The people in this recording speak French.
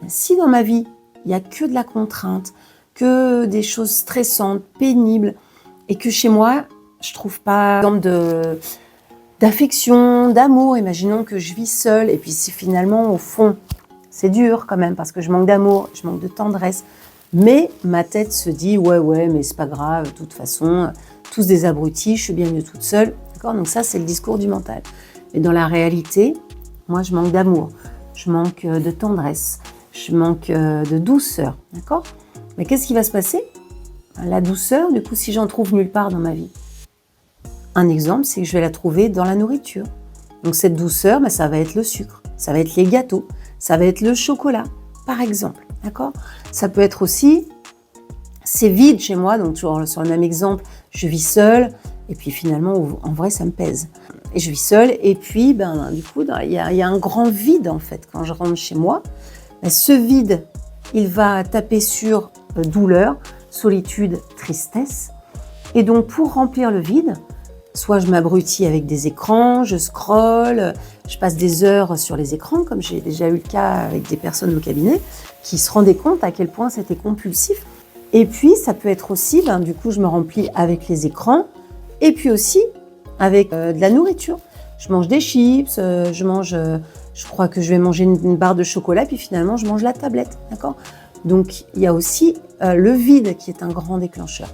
Si dans ma vie, il n'y a que de la contrainte, que des choses stressantes, pénibles, et que chez moi, je trouve pas d'affection, d'amour, imaginons que je vis seule, et puis si finalement, au fond, c'est dur quand même, parce que je manque d'amour, je manque de tendresse, mais ma tête se dit, ouais, mais c'est pas grave, de toute façon, tous des abrutis, je suis bien mieux toute seule, d'accord? Donc ça, c'est le discours du mental. Mais dans la réalité, moi, je manque d'amour, je manque de tendresse, je manque de douceur, d'accord? Mais qu'est-ce qui va se passer? La douceur, du coup, si j'en trouve nulle part dans ma vie. Un exemple, c'est que je vais la trouver dans la nourriture. Donc cette douceur, ça va être le sucre, ça va être les gâteaux, ça va être le chocolat, par exemple, d'accord? Ça peut être aussi, c'est vide chez moi, donc toujours sur le même exemple, je vis seule, et puis finalement, en vrai, ça me pèse. Et je vis seule, et puis, du coup, il y a un grand vide, en fait, quand je rentre chez moi. Ce vide, il va taper sur douleur, solitude, tristesse. Et donc, pour remplir le vide, soit je m'abrutis avec des écrans, je scrolle, je passe des heures sur les écrans, comme j'ai déjà eu le cas avec des personnes au cabinet, qui se rendaient compte à quel point c'était compulsif. Et puis, ça peut être aussi, du coup, je me remplis avec les écrans, et puis aussi avec de la nourriture. Je mange des chips, je crois que je vais manger une barre de chocolat, puis finalement, je mange la tablette, d'accord? Donc, il y a aussi le vide qui est un grand déclencheur.